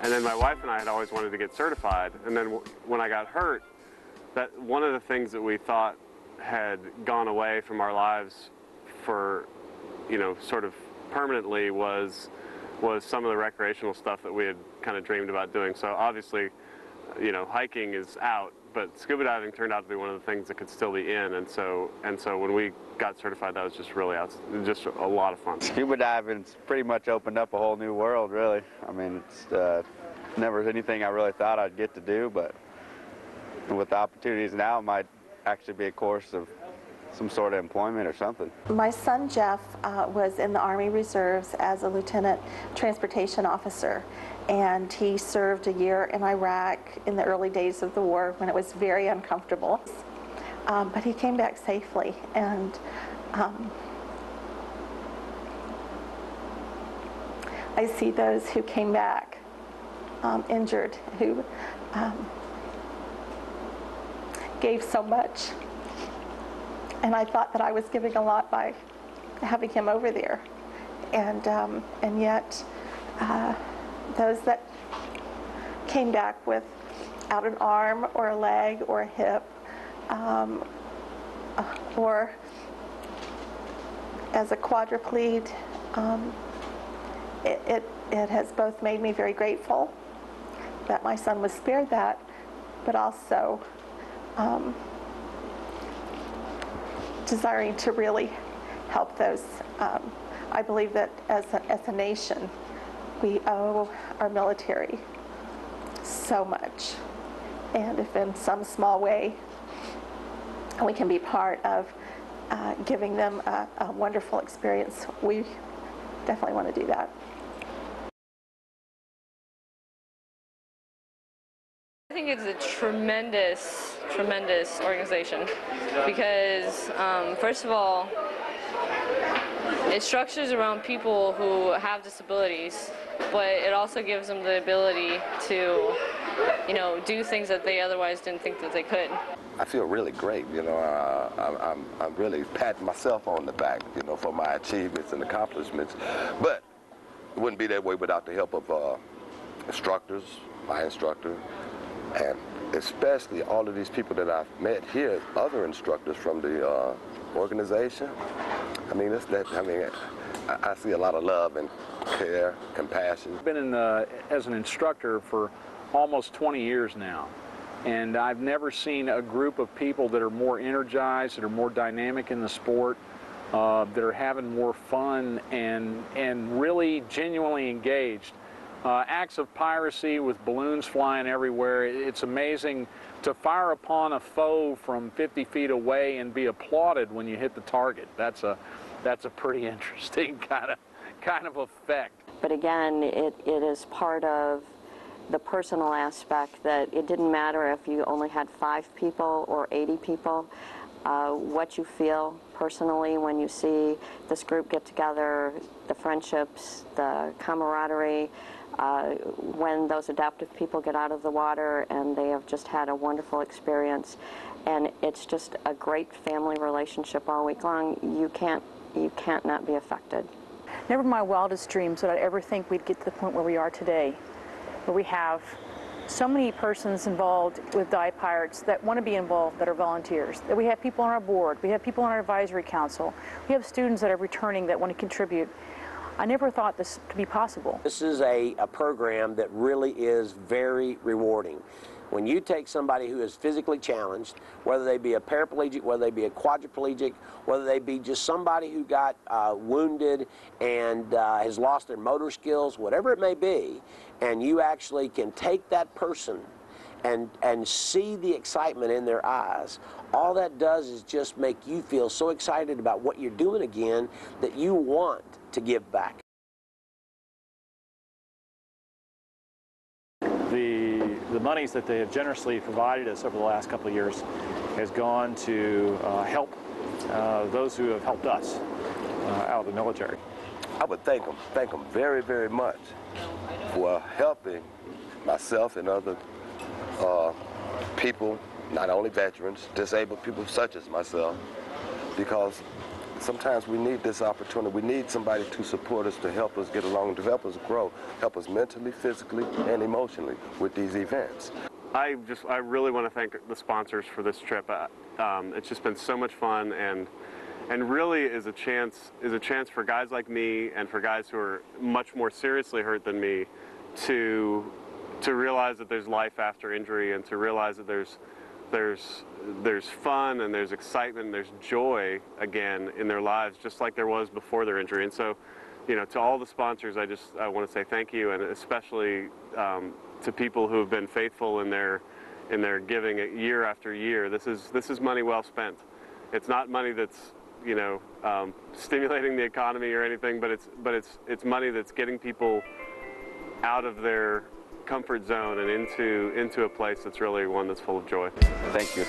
And then my wife and I had always wanted to get certified. And then when I got hurt, that one of the things that we thought had gone away from our lives for, you know, sort of permanently was some of the recreational stuff that we had kind of dreamed about doing. So obviously, you know, hiking is out, but scuba diving turned out to be one of the things that could still be in. And so when we got certified, that was just really just a lot of fun. Scuba diving's pretty much opened up a whole new world, really. I mean, it's never anything I really thought I'd get to do, but with the opportunities now, it might actually be a course of some sort of employment or something. My son Jeff was in the Army Reserves as a lieutenant transportation officer, and he served a year in Iraq in the early days of the war when it was very uncomfortable. But he came back safely, and I see those who came back injured, who gave so much. And I thought that I was giving a lot by having him over there. And yet, those that came back without an arm or a leg or a hip, or as a quadriplegic, it has both made me very grateful that my son was spared that, but also desiring to really help those. I believe that as a nation, we owe our military so much. And if in some small way we can be part of giving them a wonderful experience, we definitely want to do that. I think it's a tremendous organization because, first of all, it structures around people who have disabilities, but it also gives them the ability to, you know, do things that they otherwise didn't think that they could. I feel really great, you know. I'm really patting myself on the back, you know, for my achievements and accomplishments. But it wouldn't be that way without the help of instructors, my instructor, and especially all of these people that I've met here, other instructors from the organization. I mean, I see a lot of love and care, compassion. I've been as an instructor for almost 20 years now, and I've never seen a group of people that are more energized, that are more dynamic in the sport, that are having more fun and really genuinely engaged. Acts of piracy with balloons flying everywhere. It's amazing to fire upon a foe from 50 feet away and be applauded when you hit the target. That's a pretty interesting kind of effect. But again, it is part of the personal aspect that it didn't matter if you only had 5 people or 80 people. What you feel personally when you see this group get together, the friendships, the camaraderie, when those adaptive people get out of the water and they have just had a wonderful experience, and it's just a great family relationship all week long. You can't not be affected. Never in my wildest dreams would I ever think we'd get to the point where we are today, where we have so many persons involved with Dive Pirates that want to be involved, that are volunteers, that we have people on our board, we have people on our advisory council, we have students that are returning that want to contribute. I never thought this to be possible. This is a program that really is very rewarding. When you take somebody who is physically challenged, whether they be a paraplegic, whether they be a quadriplegic, whether they be just somebody who got wounded and has lost their motor skills, whatever it may be, and you actually can take that person and see the excitement in their eyes, all that does is just make you feel so excited about what you're doing again that you want to give back. The monies that they have generously provided us over the last couple of years has gone to help those who have helped us out of the military. I would thank them very, very much for helping myself and other people, not only veterans, disabled people such as myself, because sometimes we need this opportunity. We need somebody to support us, to help us get along, to help us grow, help us mentally, physically, and emotionally with these events. I really want to thank the sponsors for this trip. It's just been so much fun, and really is a chance for guys like me and for guys who are much more seriously hurt than me to realize that there's life after injury, and to realize that there's fun and there's excitement and there's joy again in their lives, just like there was before their injury. And so, you know, to all the sponsors, I want to say thank you, and especially to people who have been faithful in their giving year after year. This is money well spent. It's not money that's, you know, stimulating the economy or anything, but it's money that's getting people out of their comfort zone and into a place that's really one that's full of joy. Thank you.